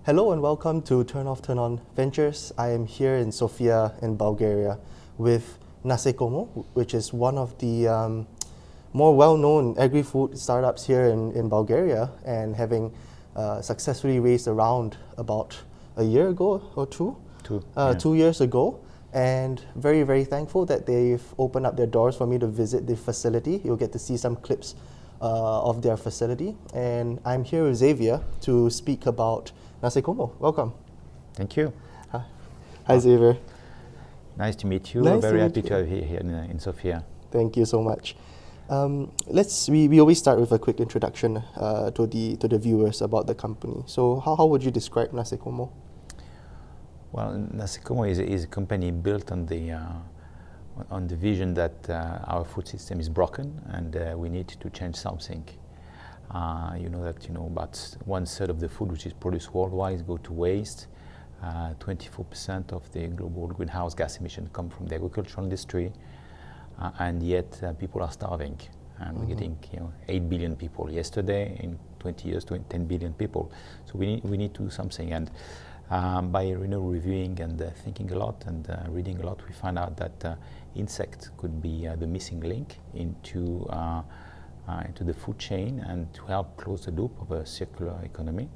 Hello and welcome to Turn Off, Turn On Ventures. I am here in Sofia in Bulgaria with Nasekomo, which is one of the more well-known agri-food startups here in Bulgaria, and having successfully raised around about a year ago or two. 2 years ago. And very, very thankful that they've opened up their doors for me to visit the facility. You'll get to see some clips of their facility. And I'm here with Xavier to speak about Nasekomo. Welcome. Thank you. Hi, Xavier. Nice to meet you. Nice Very to happy meet to have you here in Sofia. Thank you so much. We always start with a quick introduction to the viewers about the company. So how would you describe Nasekomo? Well, Nasekomo is a company built on the vision that our food system is broken and we need to change something. You know that about 1/3 of the food which is produced worldwide go to waste. 24% of the global greenhouse gas emissions come from the agricultural industry, and yet people are starving. And we're getting 8 billion people yesterday. In 20 years, 10 billion people. So we need to do something. And by reviewing and thinking a lot and reading a lot, we find out that insects could be the missing link into the food chain and to help close the loop of a circular economy,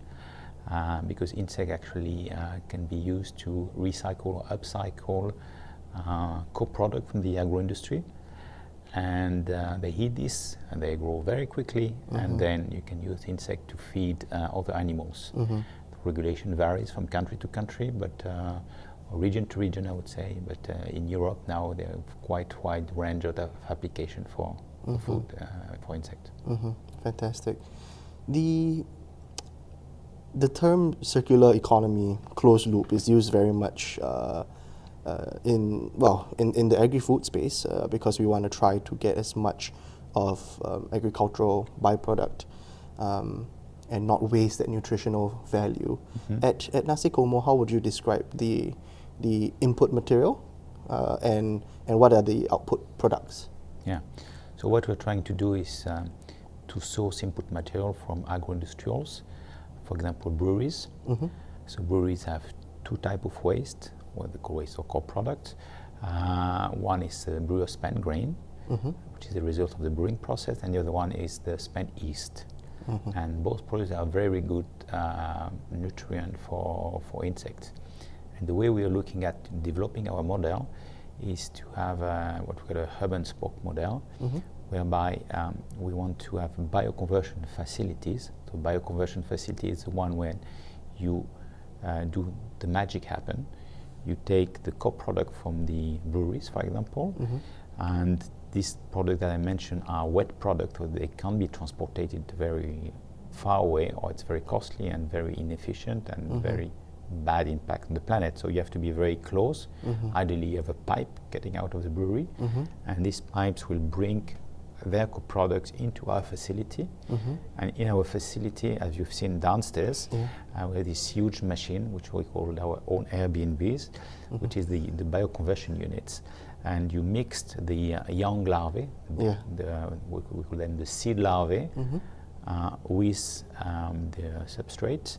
because insects actually can be used to recycle or upcycle co-product from the agro-industry, and they eat this and they grow very quickly, and then you can use insect to feed other animals. The regulation varies from country to country, but region to region, I would say. But in Europe now, they have quite wide range of application for food, for insect. Fantastic. The term circular economy, closed loop, is used very much in the agri-food space because we want to try to get as much of agricultural byproduct and not waste that nutritional value. At Nasekomo, how would you describe the input material and what are the output products? Yeah. So what we're trying to do is to source input material from agro-industrials, for example, breweries. So breweries have two types of waste, what they call waste or co-products. One is the brewer spent grain, which is the result of the brewing process, and the other one is the spent yeast. And both products are very good nutrient for insects. And the way we are looking at developing our model is to have what we call a hub and spoke model, whereby we want to have bioconversion facilities. So bioconversion facility is the one where you do the magic happen. You take the co-product from the breweries, for example, and these products that I mentioned are wet products, so they can't be transported very far away, or it's very costly and very inefficient and very bad impact on the planet. So you have to be very close. Ideally, you have a pipe getting out of the brewery, and these pipes will bring their co-products into our facility. And in our facility, as you've seen downstairs, we have this huge machine, which we call our own Airbnbs, which is the bioconversion units. And you mixed the young larvae, we call them the seed larvae, with the substrate,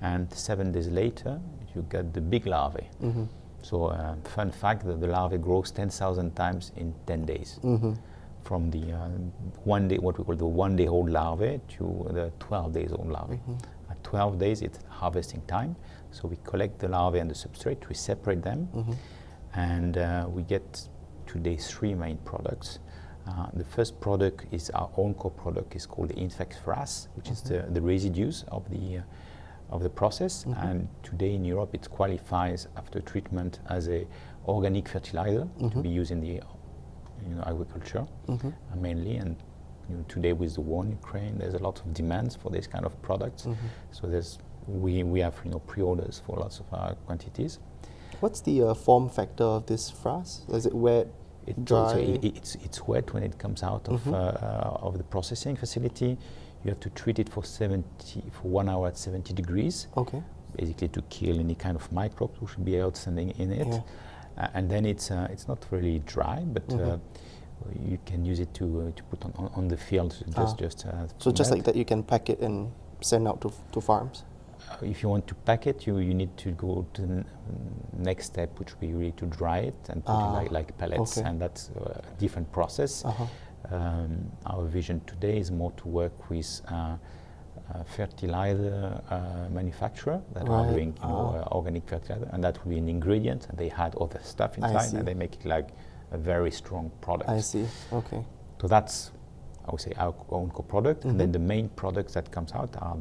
and 7 days later you get the big larvae. So fun fact that the larvae grows 10,000 times in 10 days. From the 1 day, what we call the 1 day old larvae, to the 12 days old larvae. At 12 days it's harvesting time, so we collect the larvae and the substrate, we separate them, and we get today 3 main products. The first product is our own co-product, is called the insect frass, which is the residues of the process, and today in Europe it qualifies after treatment as a organic fertilizer to be used in the agriculture mainly. And today with the war in Ukraine, there's a lot of demands for this kind of products. So we have pre-orders for lots of our quantities. What's the form factor of this frass? Is it wet, dry? It's wet when it comes out of the processing facility. You have to treat it for 1 hour at 70 degrees. Basically to kill any kind of microbes which should be outstanding in it. And then it's not really dry, but you can use it to put on the field. So just like that, you can pack it and send out to farms. if you want to pack it, you need to go to the next step, which would be really to dry it and put it like pellets, and that's a different process. Our vision today is more to work with fertilizer manufacturer that are doing organic fertilizer, and that will be an ingredient, and they had other stuff inside, and they make it like a very strong product. I see. Okay. So that's, I would say, our own co-product, and then the main products that comes out are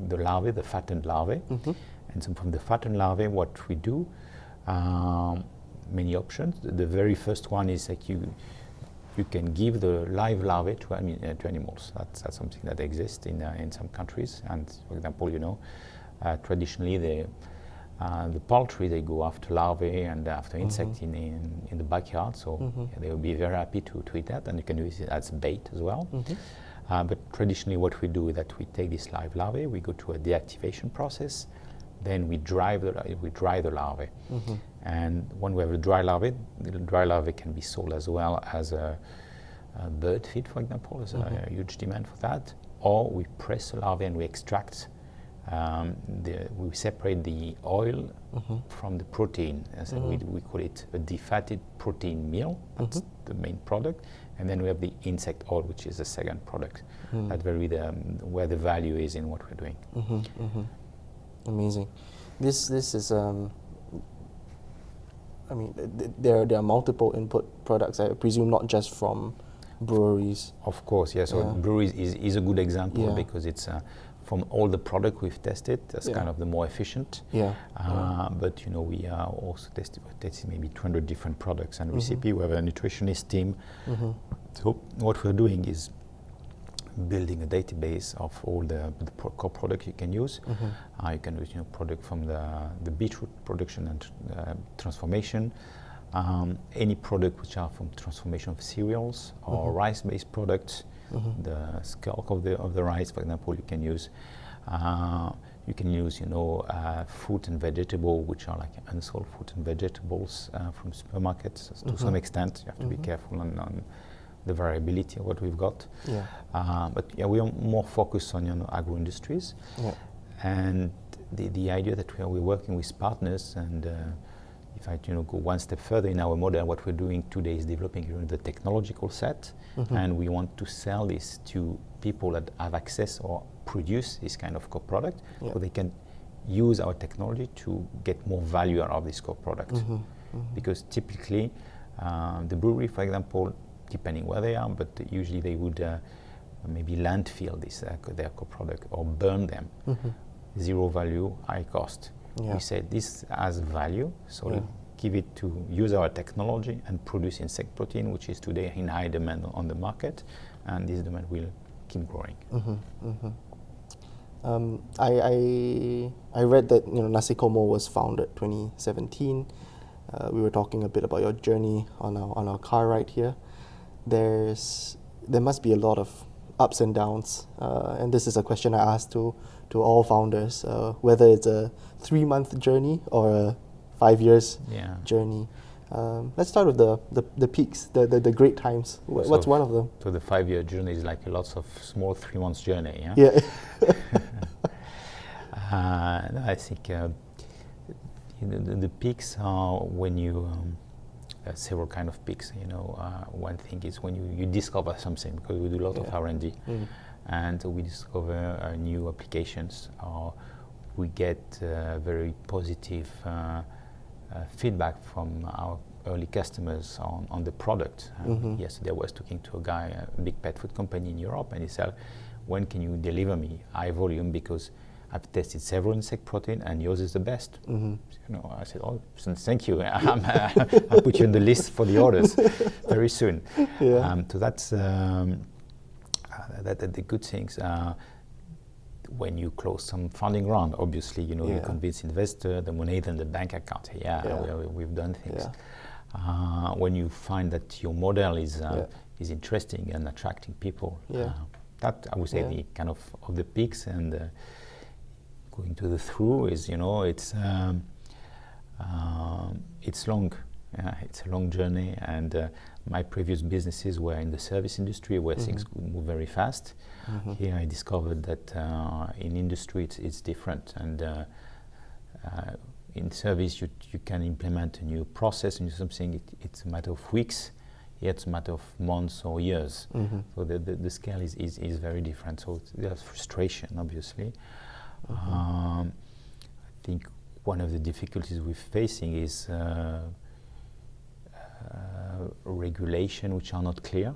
the larvae, the fattened larvae. And so from the fattened larvae, what we do, many options. The very first one is like you can give the live larvae to animals. That's something that exists in some countries. And for example, traditionally the poultry, they go after larvae and after insects in the backyard. So they will be very happy to eat that, and you can use it as bait as well. But traditionally, what we do is that we take this live larvae, we go to a deactivation process, then we dry the larvae. And when we have a dry larvae, the dry larvae can be sold as well as a bird feed, for example. There's a huge demand for that. Or we press the larvae and we extract. We separate the oil from the protein. So we call it a defatted protein meal. That's the main product. And then we have the insect oil, which is the second product. That's where the value is in what we're doing. Amazing. This is there are multiple input products, I presume, not just from breweries. Of course, yes. So breweries is a good example because it's from all the product we've tested, that's kind of the more efficient. But we are also testing maybe 200 different products and recipe. We have a nutritionist team. So what we're doing is building a database of all the core products you can use. You can use product from the beetroot production and transformation. Any product which are from transformation of cereals or rice-based products. The skulk of the rice, for example, you can use. You can use, fruit and vegetable, which are like unsold fruit and vegetables from supermarkets. To some extent, you have to be careful on the variability of what we've got. But we are more focused on agro industries. And the idea that we're working with partners, and if I go one step further in our model, what we're doing today is developing the technological set, and we want to sell this to people that have access or produce this kind of co-product, so they can use our technology to get more value out of this co-product. Because typically, the brewery, for example, depending where they are, but usually they would maybe landfill their co-product or burn them. Zero value, high cost. We said this has value, so give it to use our technology and produce insect protein, which is today in high demand on the market, and this demand will keep growing. I read that Nasekomo was founded 2017. We were talking a bit about your journey on our car ride here. There must be a lot of ups and downs, and this is a question I asked to all founders, whether it's a 3-month journey or a 5 years journey. Let's start with the peaks, the great times. What's one of them? So the 5-year journey is like lots of small 3 months journey. I think the peaks are when you several kind of peaks. One thing is when you discover something, because we do a lot of R&D, and we discover new applications, or we get very positive feedback from our early customers on the product. Yesterday I was talking to a guy, a big pet food company in Europe, and he said, when can you deliver me high volume, because I've tested several insect protein and yours is the best. I said, oh, thank you. I'll put you on the list for the orders very soon. So that's the good things. When you close some funding round, obviously, you convince investor, the money, then the bank account. We've done things. When you find that your model is interesting and attracting people, that I would say the kind of the peaks. And going to the through is, it's long. It's a long journey, and My previous businesses were in the service industry where things move very fast. Here I discovered that in industry it's different, and in service you can implement a new process and something, it's a matter of weeks. Here it's a matter of months or years. So the scale is very different. So there's frustration, obviously. I think one of the difficulties we're facing is regulation which are not clear,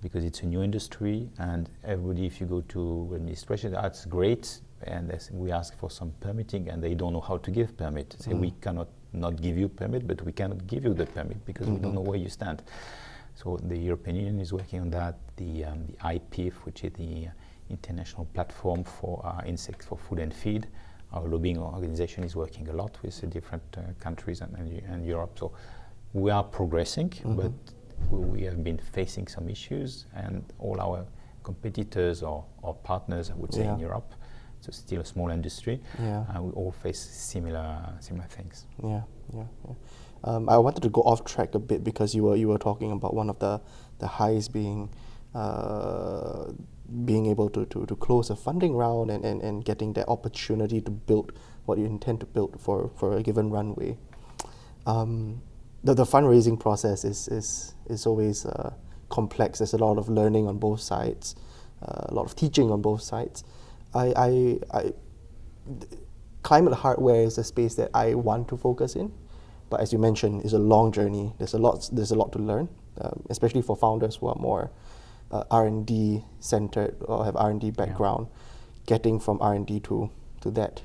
because it's a new industry, and everybody, if you go to administration, that's great, and we ask for some permitting and they don't know how to give permit. Say we cannot not give you permit, but we cannot give you the permit because we don't know where you stand. So the European Union is working on that. The IPF, which is the international platform for insects for food and feed, our lobbying organization is working a lot with the different countries and Europe. So we are progressing, but we have been facing some issues, and all our competitors or partners, I would say, in Europe, so still a small industry, we all face similar things. I wanted to go off track a bit because you were talking about one of the highs being able to close a funding round and getting that opportunity to build what you intend to build for a given runway. The fundraising process is always complex. There's a lot of learning on both sides, a lot of teaching on both sides. Climate hardware is a space that I want to focus in, but as you mentioned, it's a long journey. There's a lot to learn, especially for founders who are more R&D centered or have R&D background. Getting from R&D to that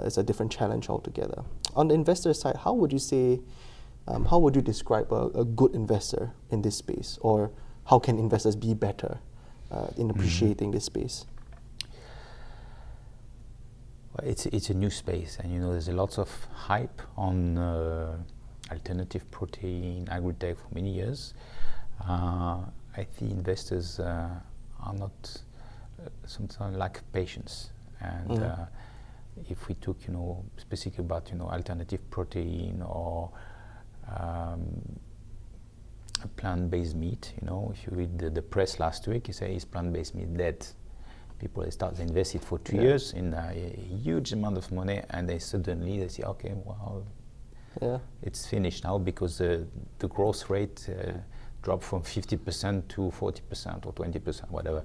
is a different challenge altogether. On the investor side, how would you describe a good investor in this space, or how can investors be better in appreciating this space? Well, it's a new space, and there's a lot of hype on alternative protein, agri-tech for many years. I think investors are not sometimes lack patience, and if we talk, specifically about alternative protein or plant-based meat, if you read the press last week, you say, is plant-based meat dead? People start to invest it for 2 years in a huge amount of money, and they suddenly say, okay, well, it's finished now because the growth rate dropped from 50% to 40% or 20%, whatever.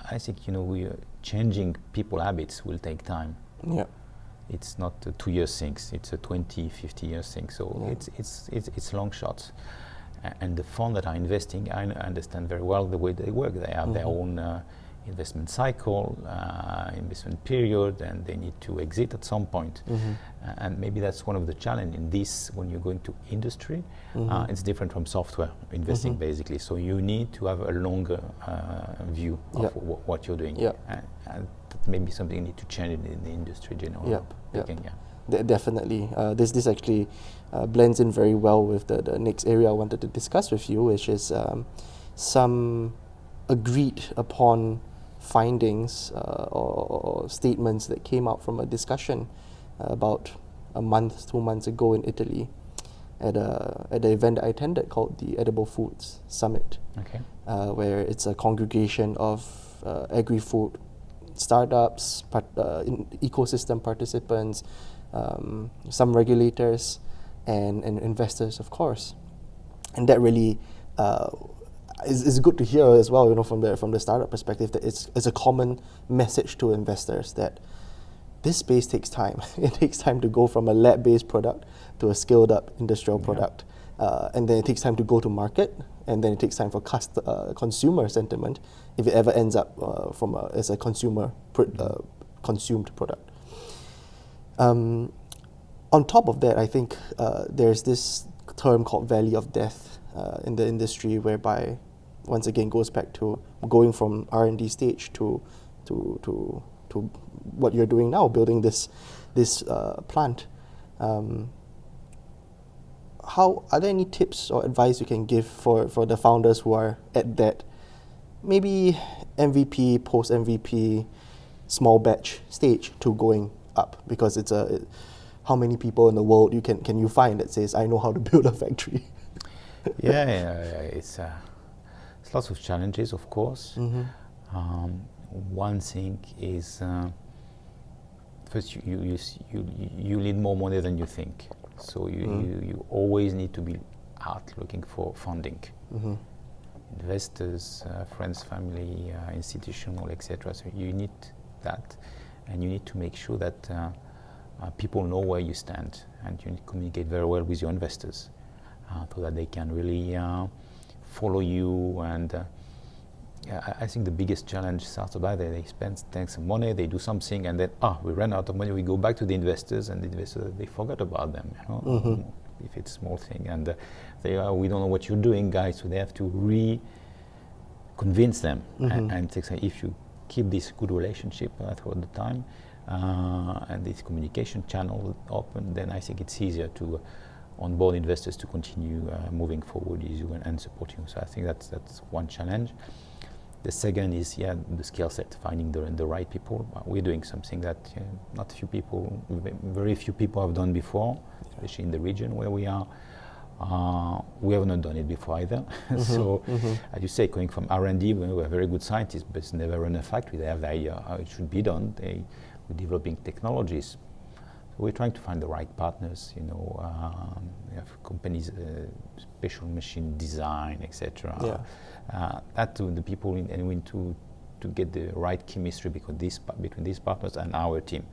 I think we are changing people habits will take time. It's not a 2 year thing, it's a 20, 50 year thing. So it's long shots. And the funds that are investing, I understand very well the way they work. They have their own investment cycle, investment period, and they need to exit at some point. And maybe that's one of the challenges in this, when you're going to industry. It's different from software investing, basically. So you need to have a longer view of what you're doing. And that may be something you need to change in the industry generally. Definitely. This actually blends in very well with the next area I wanted to discuss with you, which is some agreed upon findings or statements that came out from a discussion about 2 months ago in Italy at the event I attended called the Edible Foods Summit, where it's a congregation of agri-food startups, ecosystem participants, some regulators, and investors, of course. And that really is good to hear as well, from the startup perspective, that it's a common message to investors that this space takes time. It takes time to go from a lab-based product to a scaled-up industrial product, and then it takes time to go to market, and then it takes time for consumer sentiment if it ever ends up as a consumer consumed product. On top of that, I think there's this term called valley of death in the industry, whereby once again goes back to going from R&D stage to what you're doing now, building this plant. How are there any tips or advice you can give for the founders who are at that maybe MVP, post MVP, small batch stage to going up? Because how many people in the world can you find that says, I know how to build a factory? It's lots of challenges, of course. One thing is first you need more money than you think, so you always need to be out looking for funding, investors, friends, family, institutional, etc. So you need that, and you need to make sure that people know where you stand, and you need to communicate very well with your investors so that they can really follow you. And I think the biggest challenge starts about that they take some money, they do something, and then we ran out of money. We go back to the investors, and the investors, they forgot about them. If it's a small thing, and we don't know what you're doing, guys. So they have to convince them, and if you keep this good relationship throughout the time, and this communication channel open, then I think it's easier to onboard investors to continue moving forward with you and support you. So I think that's one challenge. The second is the skill set, finding the right people. We're doing something that very few people have done before, especially in the region where we are. We have not done it before either. So, as you say, coming from R&D, we are very good scientists, but never run a factory. They have the idea how it should be done. We're developing technologies. So we're trying to find the right partners. We have companies, special machine design, etc. That to the people and we need to get the right chemistry between these partners and our team.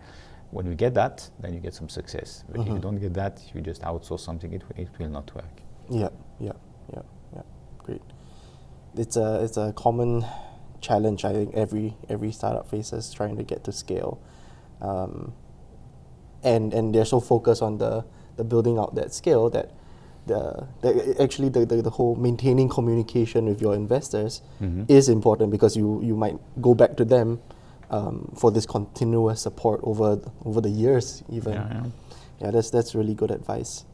When we get that, then you get some success. But if you don't get that, you just outsource something, it will not work. Yeah. Great. It's a common challenge I think every startup faces, trying to get to scale. And they're so focused on the building out that scale that the whole maintaining communication with your investors is important, because you might go back to them for this continuous support over the years even. That's really good advice.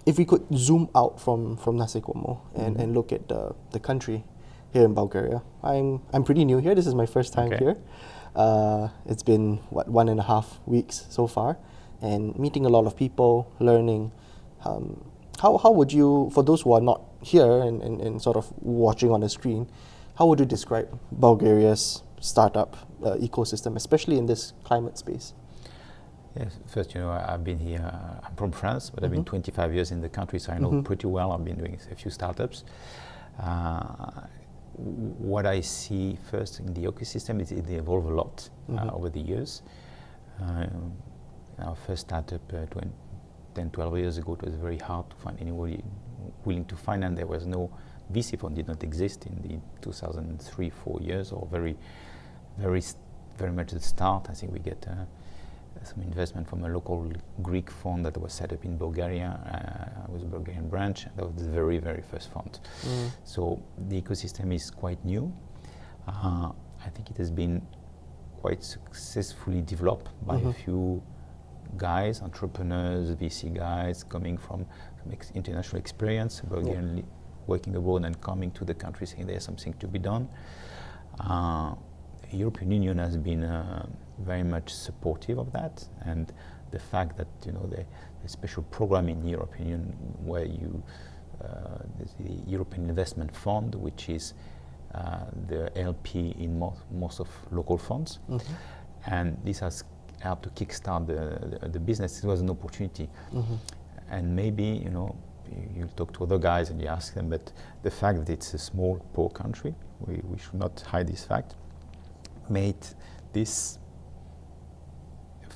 If we could zoom out from Nasekomo and look at the country here in Bulgaria. I'm pretty new here. This is my first time here. It's been 1.5 weeks so far, and meeting a lot of people, learning. How would you, for those who are not here and sort of watching on the screen, how would you describe Bulgaria's startup ecosystem, especially in this climate space? Yes, first, I've been here, I'm from France, but I've been 25 years in the country, so I know pretty well. I've been doing a few startups. What I see first in the ecosystem is they evolve a lot over the years. Our first startup 10, 12 years ago, it was very hard to find anybody willing to finance. There was no VC fund, did not exist in the 2003-4 years, or very much at the start. I think we get some investment from a local Greek fund that was set up in Bulgaria, with a Bulgarian branch. That was the very, very first fund. So the ecosystem is quite new. I think it has been quite successfully developed by a few guys, entrepreneurs, VC guys coming from international experience, Bulgarian working abroad and coming to the country saying there's something to be done. The European Union has been very much supportive of that, and the fact that the special program in the European Union where there's the European Investment Fund, which is the LP in most of local funds, and this has helped to kickstart the business. It was an opportunity, and maybe you talk to other guys and you ask them, but the fact that it's a small, poor country, we should not hide this fact, made this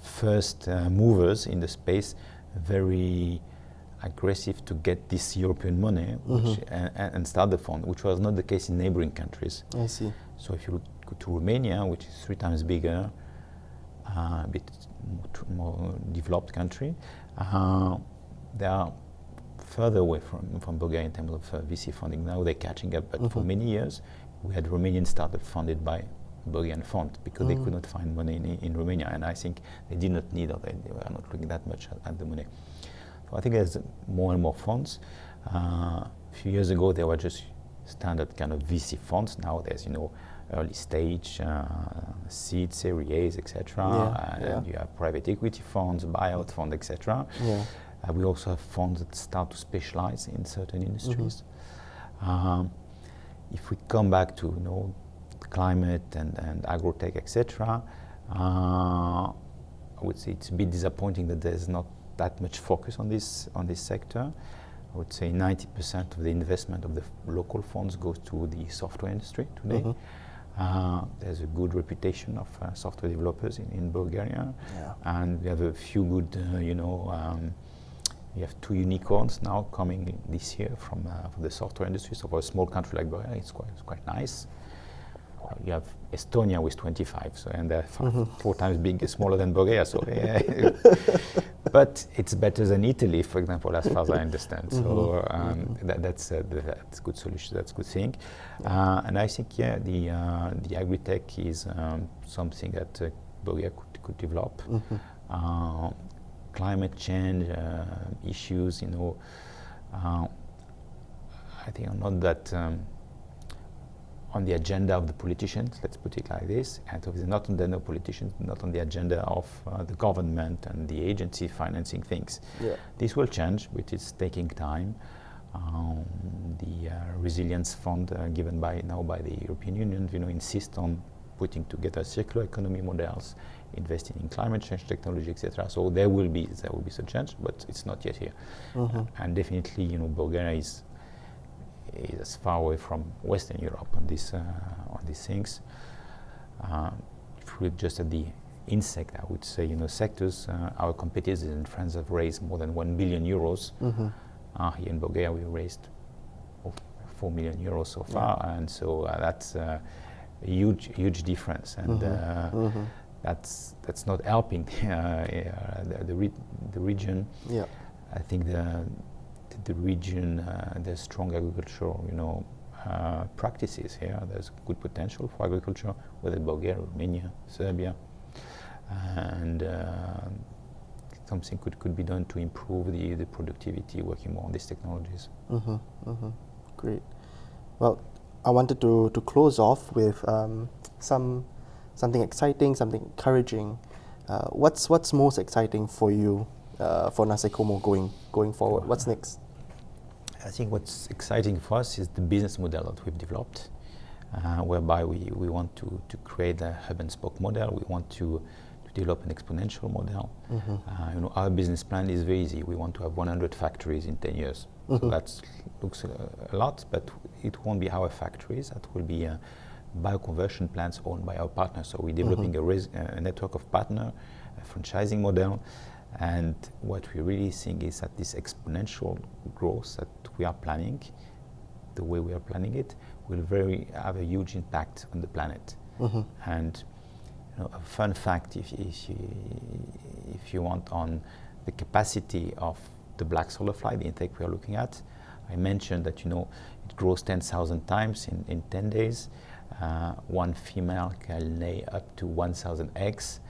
first movers in the space very aggressive to get this European money and start the fund, which was not the case in neighboring countries. I see. So if you go to Romania, which is 3 times bigger, a bit more developed country, they are further away from Bulgaria in terms of VC funding. Now they're catching up, but for many years we had Romanian startup funded by Bulgarian fund because they could not find money in Romania, and I think they did not need, or they were not looking that much at the money. So I think there's more and more funds. A few years ago there were just standard kind of VC funds. Now there's early stage, seed, Series A's, etc. And you have private equity funds, buyout fund, etc. We also have funds that start to specialize in certain industries. If we come back to climate and agrotech, etc., I would say it's a bit disappointing that there's not that much focus on this sector. I would say 90% of the investment of the local funds goes to the software industry today. There's a good reputation of software developers in Bulgaria, and we have a few good, we have 2 unicorns now coming this year from the software industry. So for a small country like Bulgaria, it's quite nice. You have Estonia with 25, and they're 4 times smaller than Bulgaria. So, but it's better than Italy, for example, as far as I understand. So that's good solution. That's a good thing. And I think the agri-tech is something that Bulgaria could develop. Climate change issues, I think are not that on the agenda of the politicians, let's put it like this, and obviously not on the politicians, not on the agenda of the government and the agency financing things. This will change, but it's taking time. The resilience fund given now by the European Union, insist on putting together circular economy models, investing in climate change technology, etc. So there will be some change, but it's not yet here. And definitely, Bulgaria is as far away from Western Europe on these things. If we look just at the insect, I would say, sectors, our competitors in France have raised more than 1 billion euros. Here in Bulgaria, we raised 4 million euros so far, and so that's a huge difference, and that's not helping the region. I think the region, there's strong agricultural, practices here. There's good potential for agriculture, whether Bulgaria, Romania, Serbia, and something could be done to improve the productivity, working more on these technologies. Great. Well, I wanted to close off with something exciting, something encouraging. What's most exciting for you, for Nasekomo going forward? What's next? I think what's exciting for us is the business model that we've developed, whereby we want to create a hub and spoke model. We want to develop an exponential model. Our business plan is very easy. We want to have 100 factories in 10 years. So that looks a lot, but it won't be our factories. That will be bioconversion plants owned by our partners. So we're developing a network of partners, a franchising model. And what we really think is that this exponential growth that we are planning, the way we are planning it, will have a huge impact on the planet. And a fun fact, if you want, on the capacity of the black solar fly, the intake we are looking at, I mentioned that it grows 10,000 times in 10 days. One female can lay up to 1,000 eggs.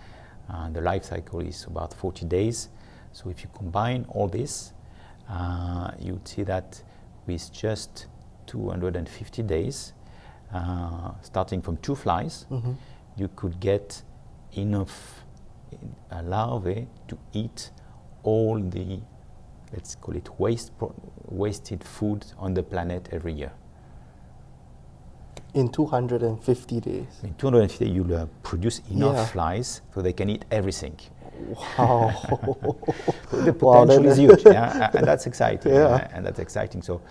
The life cycle is about 40 days. So if you combine all this, you would see that with just 250 days, starting from 2 flies, you could get enough larvae to eat all the, let's call it, wasted food on the planet every year. In 250 days? In 250 days, you'll produce enough flies so they can eat everything. Wow. The potential is huge, and that's exciting. And that's exciting. So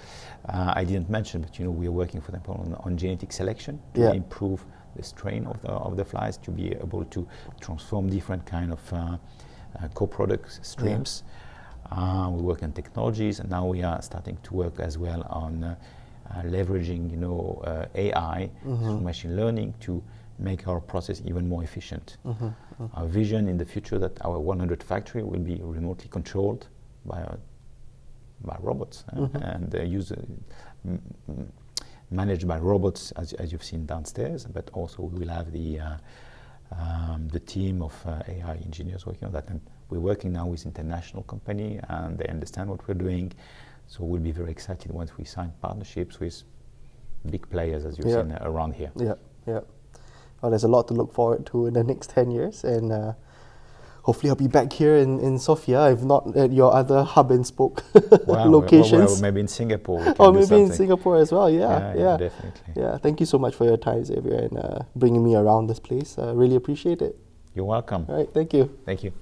I didn't mention, but we are working, for example, on genetic selection to improve the strain of the flies, to be able to transform different kind of co-product streams. We work on technologies, and now we are starting to work as well on leveraging, AI, through machine learning, to make our process even more efficient. Our vision in the future that our 100 factory will be remotely controlled by robots and managed by robots, as you've seen downstairs. But also we will have the team of AI engineers working on that. And we're working now with international company, and they understand what we're doing. So we'll be very excited once we sign partnerships with big players, as you've seen around here. Well, there's a lot to look forward to in the next 10 years, and hopefully I'll be back here in Sofia, if not at your other hub and spoke Well, locations. maybe in Singapore. We can Or do maybe something. in Singapore as well, yeah. Definitely. Yeah, thank you so much for your time, Xavier, and bringing me around this place. I really appreciate it. You're welcome. All right, thank you. Thank you.